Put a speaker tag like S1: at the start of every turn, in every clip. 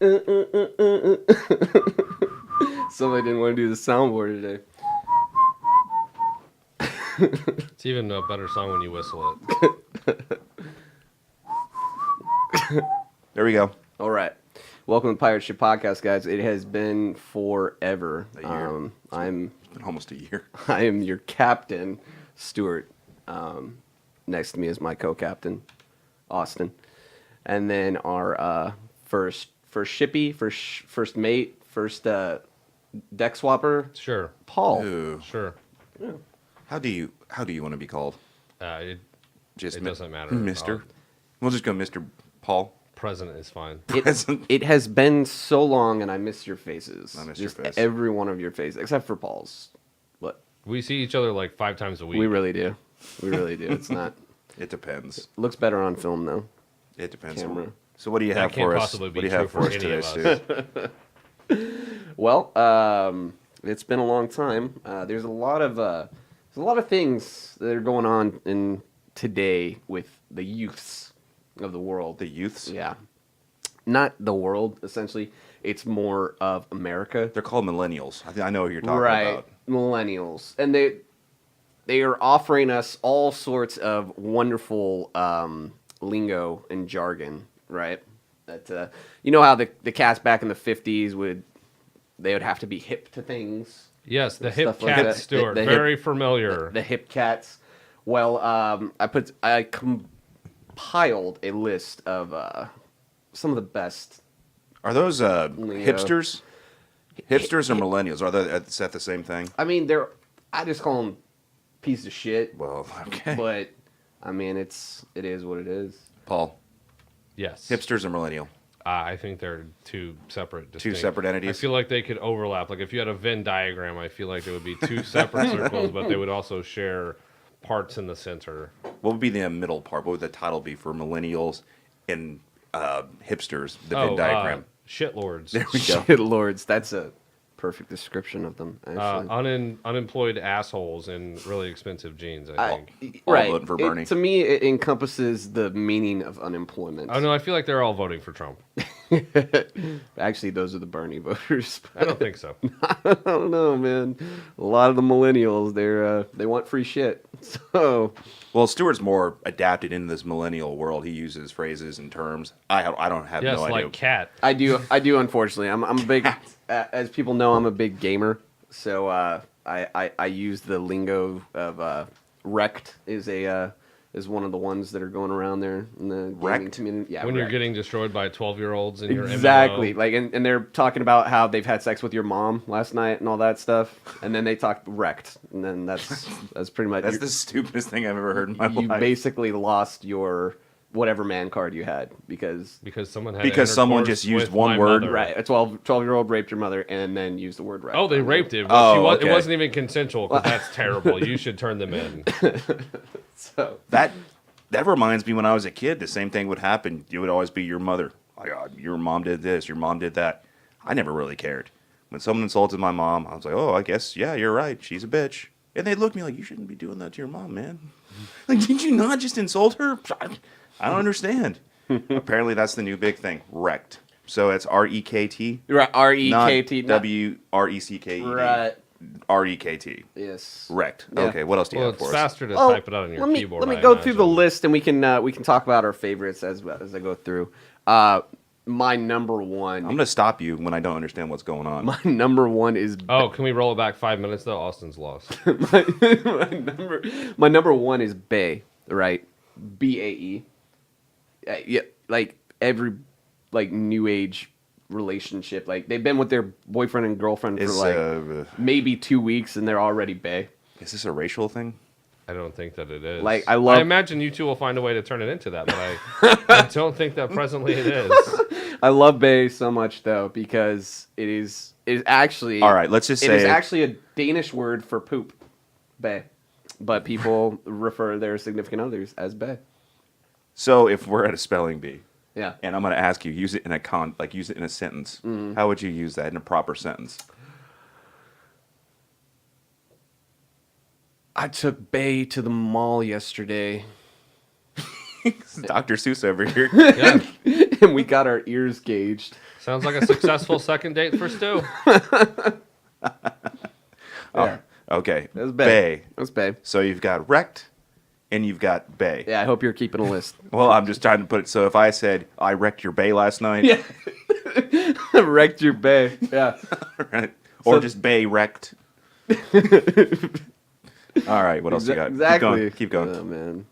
S1: Somebody didn't want to do the soundboard today.
S2: It's even a better song when you whistle it.
S3: There we go.
S1: All right. Welcome to Pirate Ship Podcast, guys. It has been forever.
S3: A year.
S1: It's
S3: been almost a year.
S1: I am your captain, Stuart. Next to me is my co-captain, Austin. And then our first shippy, first mate, first deck swapper,
S2: Sure.
S1: Paul.
S3: Ooh.
S2: Sure.
S1: Yeah.
S3: How do you want to be called?
S2: It
S3: Just
S2: doesn't matter.
S3: Mister. We'll just go Mr. Paul.
S2: President is fine.
S1: It has been so long, and I miss your faces.
S3: I miss your face.
S1: Every one of your faces, except for Paul's. But
S2: We see each other like 5 times a week.
S1: we really do. We really do. It's not.
S3: It depends.
S1: Looks better on film, though.
S3: It depends.
S1: Camera.
S3: So what do you
S2: That
S3: have
S2: can't
S3: for us?
S2: possibly
S3: What
S2: be
S3: do you have
S2: true
S3: for
S2: for
S3: us
S2: any
S3: today,
S2: of
S3: Stu?
S1: Well, it's been a long time. There's a lot of things that are going on in today with the youths of the world.
S3: The youths?
S1: Yeah, not the world. Essentially, it's more of America.
S3: They're called millennials. I know what you're talking
S1: Right,
S3: about.
S1: millennials, and they are offering us all sorts of wonderful lingo and jargon. Right, that you know how the cats back in the 50s would have to be hip to things.
S2: Yes, the hip
S1: Stuff like
S2: cat
S1: that.
S2: Stuart.
S1: The
S2: Very familiar.
S1: The hip cats. Well, I compiled a list of some of the best.
S3: Are those hipsters? Hipsters or millennials? Is that the same thing?
S1: I mean, I just call them piece of shit.
S3: Well, okay.
S1: But I mean, it is what it is.
S3: Paul,
S2: Yes.
S3: hipsters or millennial?
S2: I think they're two separate.
S3: Two separate entities?
S2: I feel like they could overlap. Like if you had a Venn diagram, I feel like there would be 2 separate circles, but they would also share parts in the center.
S3: What would be the middle part? What would the title be for millennials and hipsters? The Venn diagram.
S2: Shitlords.
S3: There we go.
S1: Shit lords. That's a perfect description of them. Actually.
S2: Unemployed assholes in really expensive jeans, I think.
S3: All voting for Bernie.
S1: To me, it encompasses the meaning of unemployment.
S2: Oh, no, I feel like they're all voting for Trump.
S1: Actually, those are the Bernie voters.
S2: I don't think so.
S1: I don't know, man. A lot of the millennials, they want free shit. So,
S3: Well, Stuart's more adapted into this millennial world. He uses phrases and terms. I don't have
S2: Yes,
S3: no idea.
S2: like cat.
S1: I do. Unfortunately, I'm a big, as people know, I'm a big gamer. So I use the lingo of wrecked is one of the ones that are going around there in the gaming
S3: Wrecked?
S1: community. Yeah,
S2: When you're
S1: wrecked.
S2: getting destroyed by 12-year-olds in your
S1: Exactly.
S2: MMO.
S1: Like, and they're talking about how they've had sex with your mom last night and all that stuff, and then they talk wrecked, and then that's pretty much.
S3: That's the stupidest thing I've ever heard in my
S1: you
S3: life.
S1: basically lost your whatever man card you had because
S2: Because
S3: someone
S2: intercourse
S3: just used
S2: with
S3: one
S2: my
S3: word.
S2: mother.
S1: right, a 12-year-old raped your mother and then used the word wrecked.
S2: Oh, they raped him.
S3: Oh,
S2: It
S3: okay.
S2: wasn't even consensual because that's terrible. You should turn them in.
S1: So
S3: That reminds me when I was a kid, the same thing would happen. It would always be your mother. Like, oh, your mom did this, your mom did that. I never really cared. When someone insulted my mom, I was like, oh, I guess, yeah, you're right. She's a bitch. And they'd look at me like, you shouldn't be doing that to your mom, man. Like, did you not just insult her? I don't understand. Apparently, that's the new big thing. Wrecked. So it's R-E-K-T.
S1: right, R-E-K-T.
S3: Not W-R-E-C-K-E-D.
S1: Right.
S3: R-E-K-T.
S1: Yes.
S3: Wrecked.
S1: Yeah.
S3: Okay, what else do you
S2: Well,
S3: have
S2: it's
S3: for us?
S2: faster to
S1: Oh,
S2: type it out on your keyboard.
S1: Let me
S2: I
S1: go through the
S2: imagine.
S1: list and we can talk about our favorites as I go through. My number one.
S3: I'm going to stop you when I don't understand what's going on.
S1: My number one is
S2: Oh, can we roll it back 5 minutes though? Austin's lost.
S1: my number one is Bae, right? B-A-E. Yeah, like every new age relationship, like they've been with their boyfriend and girlfriend for maybe 2 weeks and they're already Bae.
S3: Is this a racial thing?
S2: I don't think that it is.
S1: Like, I
S2: imagine you two will find a way to turn it into that, but I don't think that presently it is.
S1: I love Bae so much though because it is actually
S3: All right, let's just
S1: it
S3: say
S1: is actually a Danish word for poop, Bae, but people refer their significant others as Bae.
S3: So if we're at a spelling bee,
S1: Yeah.
S3: and I'm going to ask you, use it in a sentence.
S1: Mm-hmm.
S3: How would you use that in a proper sentence?
S1: I took Bae to the mall yesterday.
S3: Dr. Seuss over here.
S2: Yeah.
S1: and we got our ears gauged.
S2: Sounds like a successful second date for Stu.
S1: Yeah.
S3: Okay.
S1: That was bae.
S3: Bae.
S1: That was bae.
S3: So you've got wrecked and you've got bae.
S1: Yeah, I hope you're keeping a list.
S3: Well, I'm just trying to put it. So if I said I wrecked your bae last night,
S1: Yeah. Wrecked your bae. Yeah.
S3: right? Or
S1: So-
S3: just bae wrecked. All right, what else you got?
S1: Exactly.
S3: Keep going.
S1: Oh, man.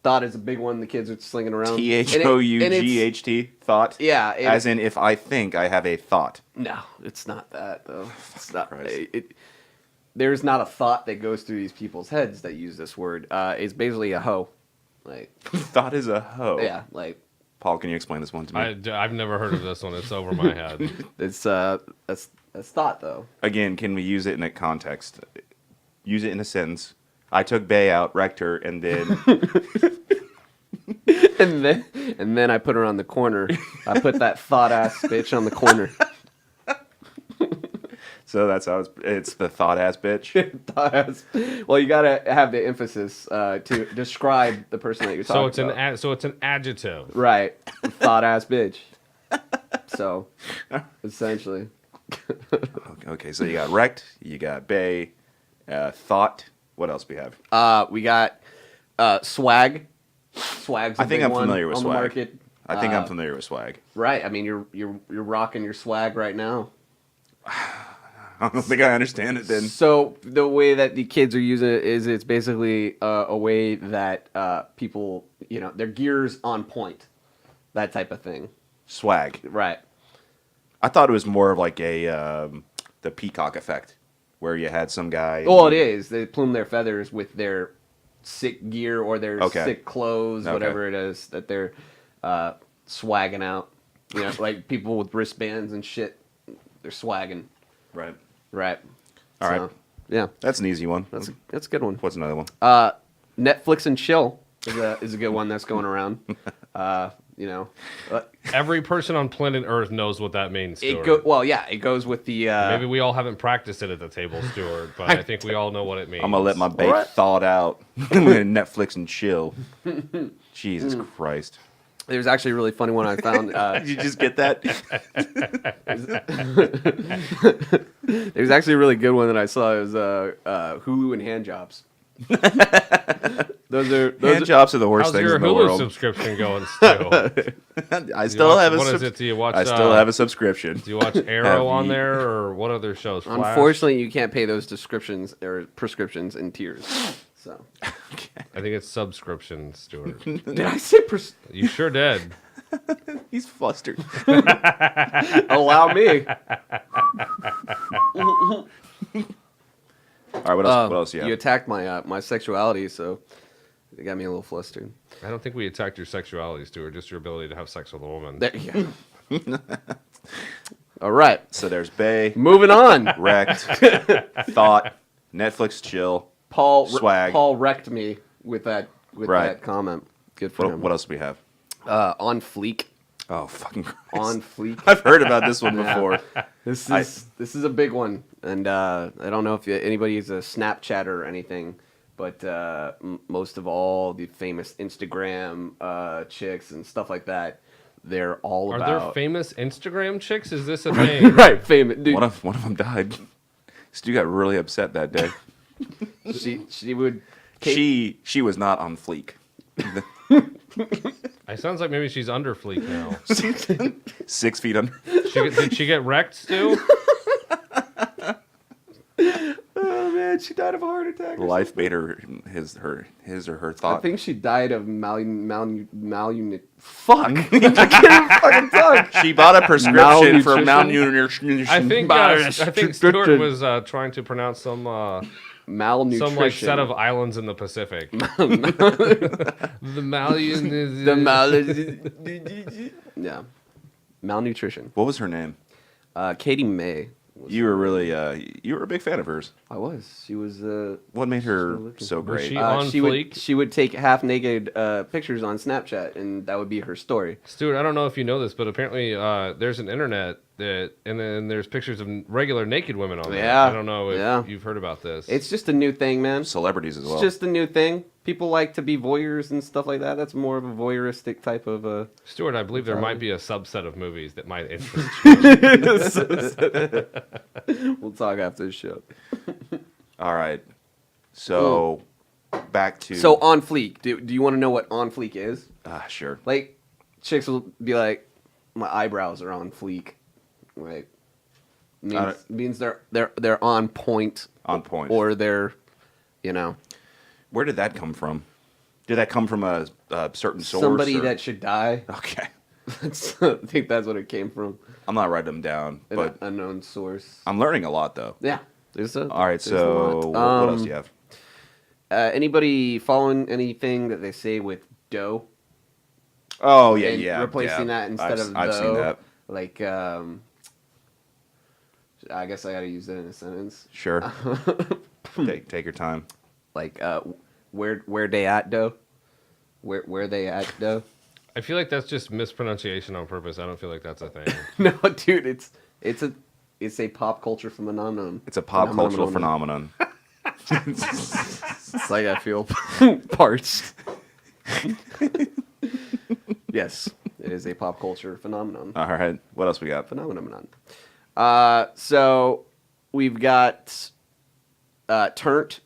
S1: Thought is a big one the kids are slinging around.
S3: THOUGHT, thought.
S1: Yeah.
S3: As in, if I think I have a thought.
S1: No, it's not that though. It's not.
S3: Christ.
S1: There's not a thought that goes through these people's heads that use this word. It's basically a hoe. Like,
S3: Thought is a hoe.
S1: yeah, like
S3: Paul, can you explain this one to me?
S2: I've never heard of this one. It's over my head.
S1: it's that's thought though.
S3: Again, can we use it in a context? Use it in a sentence. I took bae out, wrecked her, and then
S1: and then I put her on the corner. I put that thought ass bitch on the corner.
S3: so that's how it's the thought ass bitch.
S1: Thought ass. Well, you gotta have the emphasis to describe the person that you're talking about.
S2: So it's an adjective.
S1: Right. Thought ass bitch. So, essentially.
S3: Okay, so you got wrecked, you got bae, thought. What else we have?
S1: We got swag. Swag's a
S3: I think
S1: big
S3: I'm
S1: one
S3: familiar with
S1: on the
S3: swag.
S1: market.
S3: I think I'm familiar with swag.
S1: Right. I mean, you're rocking your swag right now.
S3: I don't think I understand it then.
S1: So the way that the kids are using it is it's basically a way that people, their gear's on point. That type of thing.
S3: Swag.
S1: Right.
S3: I thought it was more of like the peacock effect, where you had some guy.
S1: Well, it is. They plume their feathers with their sick gear or their
S3: Okay.
S1: sick clothes,
S3: Okay.
S1: whatever it is that they're swagging out. Like people with wristbands and shit. They're swagging.
S3: Right.
S1: Right.
S3: All right.
S1: Yeah.
S3: That's an easy one.
S1: That's a good one.
S3: What's another one?
S1: Netflix and chill is a good one that's going around.
S2: Every person on planet Earth knows what that means, Stuart.
S1: It goes with the.
S2: Maybe we all haven't practiced it at the table, Stuart, but I think we all know what it means.
S3: I'm gonna let my bae
S1: Alright.
S3: thought out. I'm gonna Netflix and chill. Jesus Christ!
S1: There's actually a really funny one I found.
S3: Did you just get that?
S1: There's actually a really good one that I saw. It was Hulu and hand jobs. Those are
S3: Hand jobs are the worst
S2: How's
S3: things
S2: your
S3: in the
S2: Hulu
S3: world.
S2: subscription going, Stu?
S3: I still have a.
S2: What is it? Do you watch?
S3: I still have a subscription.
S2: Do you watch Arrow on there, or what other shows? Flash?
S1: Unfortunately, you can't pay those descriptions or prescriptions in tiers. So
S2: I think it's subscription, Stuart.
S1: did I say
S2: You sure did.
S3: He's flustered.
S1: allow me?
S3: All right, what else? What else you have?
S1: You attacked my sexuality, so it got me a little flustered.
S2: I don't think we attacked your sexuality, Stuart. Just your ability to have sex with a woman.
S1: There you go. All right,
S3: So there's bae,
S1: moving on.
S3: wrecked, thought, Netflix chill. Swag.
S1: Paul wrecked me with that
S3: Right.
S1: that comment. Good for him.
S3: What else do we have?
S1: On fleek.
S3: Oh fucking Christ.
S1: On fleek.
S3: I've heard about this one before.
S1: This is a big one, and I don't know if anybody is a Snapchatter or anything, but most of all the famous Instagram chicks and stuff like that, they're all
S2: Are
S1: about.
S2: there famous Instagram chicks? Is this a thing?
S1: Right, famous. Dude,
S3: One of them died. Stu got really upset that day.
S1: she would.
S3: She was not on fleek.
S2: It sounds like maybe she's under fleek now.
S3: 6 feet under.
S2: Did she get wrecked, Stu?
S1: Oh man, she died of a heart attack. or
S3: Life made her his or her
S1: I
S3: thought.
S1: think she died of Fuck! I can't even fucking talk.
S3: She bought a prescription for
S1: Malnutrition?
S3: malnutrition.
S2: I think Stuart was trying to pronounce some
S1: Malnutrition.
S2: like set of islands in the Pacific.
S1: Yeah, malnutrition.
S3: What was her name?
S1: Katie May.
S3: You were really you were a big fan of hers.
S1: I was. She was.
S3: What made her
S1: looking.
S3: so
S2: Was
S3: great?
S2: she- On
S1: she
S2: fleek?
S1: would take half naked pictures on Snapchat, and that would be her story.
S2: Stuart, I don't know if you know this, but apparently there's an internet and then there's pictures of regular naked women on there.
S1: Yeah,
S2: I don't know if
S1: yeah.
S2: you've heard about this.
S1: It's just a new thing, man.
S3: Celebrities as well.
S1: It's just a new thing. people like to be voyeurs and stuff like that. That's more of a voyeuristic type of.
S2: Stuart, I believe there might be a subset of movies that might interest you.
S1: We'll talk after the show.
S3: All right. So back to
S1: So on fleek. Do you want to know what on fleek is?
S3: sure.
S1: Like, chicks will be like, my eyebrows are on fleek. Like, means they're on point.
S3: On point.
S1: Or they're, you know.
S3: Where did that come from? Did that come from a certain source?
S1: Somebody
S3: or?
S1: that should die.
S3: Okay.
S1: I think that's what it came from.
S3: I'm not writing them down,
S1: An
S3: but
S1: unknown source.
S3: I'm learning a lot though.
S1: Yeah.
S3: All right. So what else do you have?
S1: Anybody following anything that they say with dough?
S3: Oh yeah,
S1: And
S3: yeah.
S1: replacing
S3: yeah.
S1: that instead of
S3: I've seen
S1: though.
S3: that.
S1: Like, I guess I gotta use that in a sentence.
S3: Sure. take your time.
S1: Like, where they at dough? Where they at dough?
S2: I feel like that's just mispronunciation on purpose. I don't feel like that's a thing.
S1: No, dude, it's a pop culture phenomenon.
S3: It's a pop cultural phenomenon.
S1: It's like I feel parched. Yes, it is a pop culture phenomenon.
S3: All right. What else we got?
S1: Phenomenon. So we've got turnt.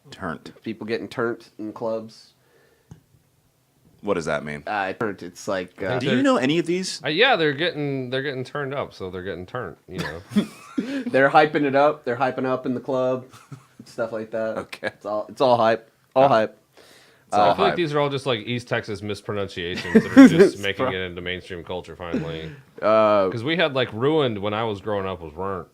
S3: Turnt.
S1: People getting turnt in clubs.
S3: What does that mean?
S1: Turnt. It's like
S3: Do you know any of these?
S2: Yeah, they're getting turned up, so they're getting turned. You know,
S1: they're hyping it up. They're hyping up in the club, stuff like that.
S3: Okay.
S1: It's all hype. All hype.
S2: I feel like these are all just like East Texas mispronunciations that are just making it into mainstream culture finally. Because we had like ruined when I was growing up was weren't.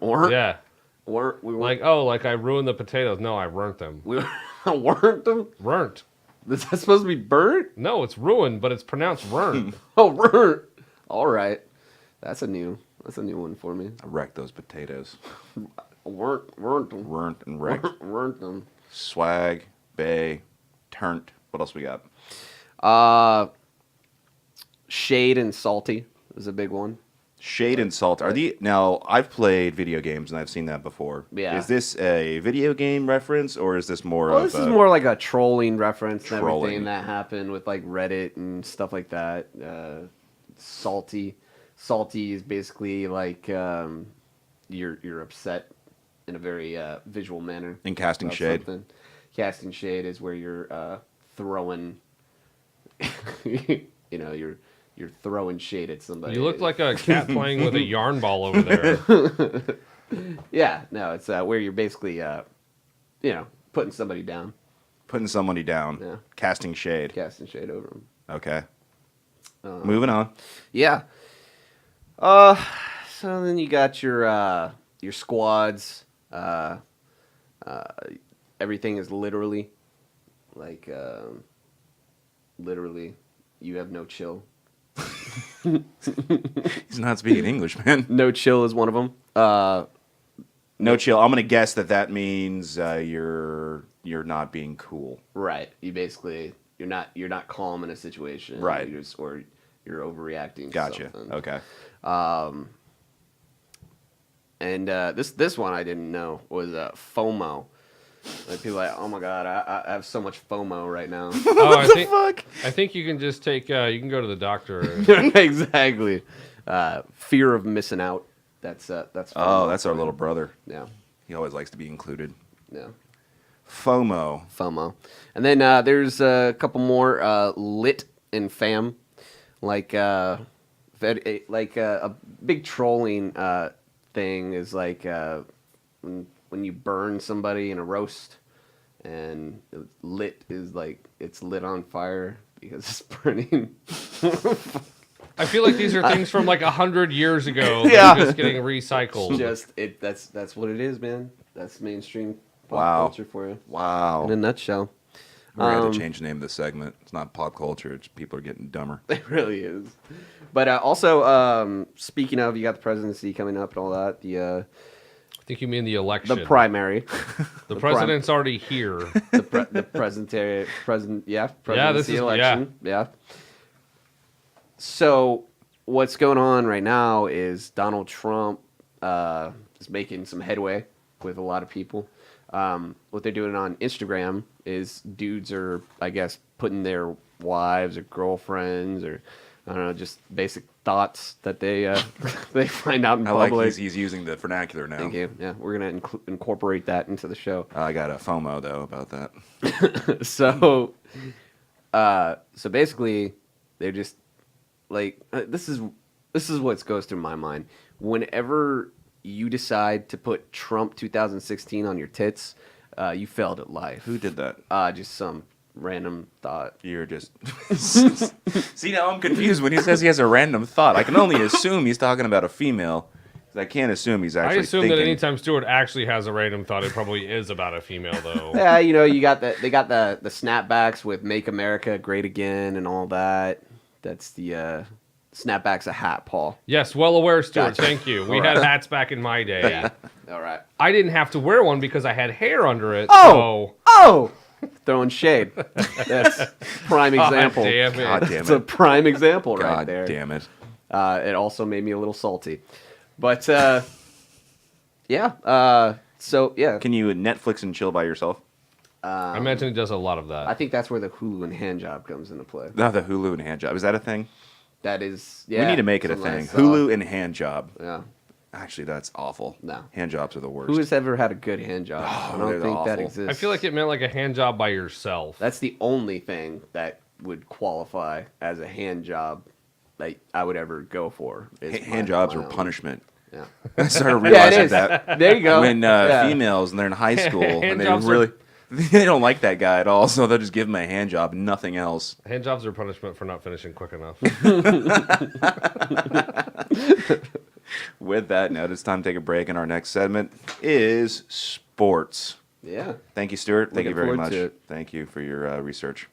S1: Weren't.
S2: Yeah.
S1: We weren't.
S2: Like I ruined the potatoes. No, I burnt them.
S1: We weren't them.
S2: Burnt.
S1: Is that supposed to be burnt?
S2: No, it's ruined, but it's pronounced burnt.
S1: Oh, burnt. All right, that's a new one for me.
S3: I wrecked those potatoes.
S1: Weren't them.
S3: Burnt and wrecked.
S1: Weren't them.
S3: Swag, bay, turnt. What else we got?
S1: Shade and salty is a big one.
S3: Shade and salt. Now I've played video games and I've seen that before.
S1: Yeah.
S3: Is this a video game reference or is this more
S1: Well,
S3: of
S1: this is more like a trolling reference and
S3: Trolling.
S1: everything that happened with like Reddit and stuff like that. Salty is basically like you're upset in a very visual manner.
S3: in casting
S1: about
S3: shade?
S1: something. Casting shade is where you're throwing, you're throwing shade at somebody.
S2: You look like a cat playing with a yarn ball over there.
S1: Yeah, no, it's where you're basically, putting somebody down,
S3: Putting somebody down.
S1: Yeah.
S3: Casting shade.
S1: casting shade over them.
S3: Okay. Moving on.
S1: Yeah. So then you got your squads. Everything is literally, like, literally, you have no chill.
S3: He's not speaking English, man.
S1: No chill is one of them.
S3: No chill. I'm gonna guess that means you're not being cool.
S1: Right. You basically you're not calm in a situation.
S3: Right.
S1: Or you're overreacting. To
S3: Gotcha.
S1: something.
S3: Okay.
S1: And this one I didn't know was FOMO. Like people are like, oh my god, I have so much FOMO right now.
S2: Fuck? I think you can just take. You can go to the doctor.
S1: Exactly. Fear of missing out. That's FOMO.
S3: Oh, that's our little brother.
S1: Yeah.
S3: He always likes to be included.
S1: Yeah.
S3: FOMO.
S1: And then there's a couple more lit and fam, like a big trolling thing is like when you burn somebody in a roast, and lit is like it's lit on fire because it's burning.
S2: I feel like these are things from like 100 years ago.
S1: Yeah.
S2: Just getting recycled.
S1: That's what it is, man. That's mainstream pop
S3: Wow.
S1: culture for you
S3: Wow.
S1: in a nutshell.
S3: We're going to have to change the name of the segment. It's not pop culture. It's people are getting dumber.
S1: It really is. But also, speaking of, you got the presidency coming up and all that.
S2: I think you mean the election.
S1: The primary.
S2: The president's already here.
S1: the presidency election. Yeah. So what's going on right now is Donald Trump is making some headway with a lot of people. What they're doing on Instagram is dudes are, I guess, putting their wives or girlfriends or I don't know, just basic thoughts that they they find out in
S3: I
S1: public.
S3: like he's using the vernacular now.
S1: Thank you. Yeah, we're gonna incorporate that into the show.
S3: I got a FOMO though about that.
S1: So basically, they're just like this is what goes through my mind. Whenever you decide to put Trump 2016 on your tits, you failed at life.
S3: Who did that?
S1: Just some random thought.
S3: You're just see now I'm confused when he says he has a random thought. I can only assume he's talking about a female. I can't assume he's actually.
S2: I assume
S3: thinking.
S2: that anytime Stuart actually has a random thought, it probably is about a female, though.
S1: Yeah, you know, you got they got the snapbacks with "Make America Great Again" and all that. That's the snapbacks a hat, Paul.
S2: Yes, well aware, Stuart.
S1: Gotcha.
S2: Thank you. We had hats back in my day.
S1: Yeah. All right.
S2: I didn't have to wear one because I had hair under it.
S1: Oh! Throwing shade. That's prime example.
S2: Damn it.
S3: God damn
S1: It's a
S3: it!
S1: prime example right
S3: God
S1: there.
S3: damn it!
S1: It also made me a little salty. But, yeah. So, yeah.
S3: Can you Netflix and chill by yourself?
S2: I imagine he does a lot of that.
S1: I think that's where the Hulu and hand job comes into play.
S3: No, the Hulu and hand job. Is that a thing?
S1: That is, yeah.
S3: We need to make it a
S1: something I
S3: thing.
S1: saw.
S3: Hulu and hand job.
S1: Yeah.
S3: Actually, that's awful.
S1: No.
S3: Hand jobs are the worst.
S1: Who has ever had a good hand job? I
S3: they're
S1: don't think that
S3: awful.
S1: exists.
S2: I feel like it meant like a hand job by yourself.
S1: That's the only thing that would qualify as a hand job that I would ever go for. Is
S3: hand jobs
S1: my
S3: are
S1: own.
S3: punishment.
S1: Yeah.
S3: I started
S1: Yeah, it
S3: realizing
S1: is.
S3: that
S1: There you go.
S3: when
S1: Yeah.
S3: females and they're in high school and
S2: Hand
S3: they
S2: jobs
S3: really they don't like that guy at all, so they'll just give him a hand job, nothing else.
S2: Hand jobs are punishment for not finishing quick enough.
S3: With that note, it's time to take a break, and our next segment is sports.
S1: Yeah.
S3: Thank you, Stuart. Thank you
S1: Looking
S3: very
S1: forward
S3: much.
S1: to it.
S3: Thank you for your research.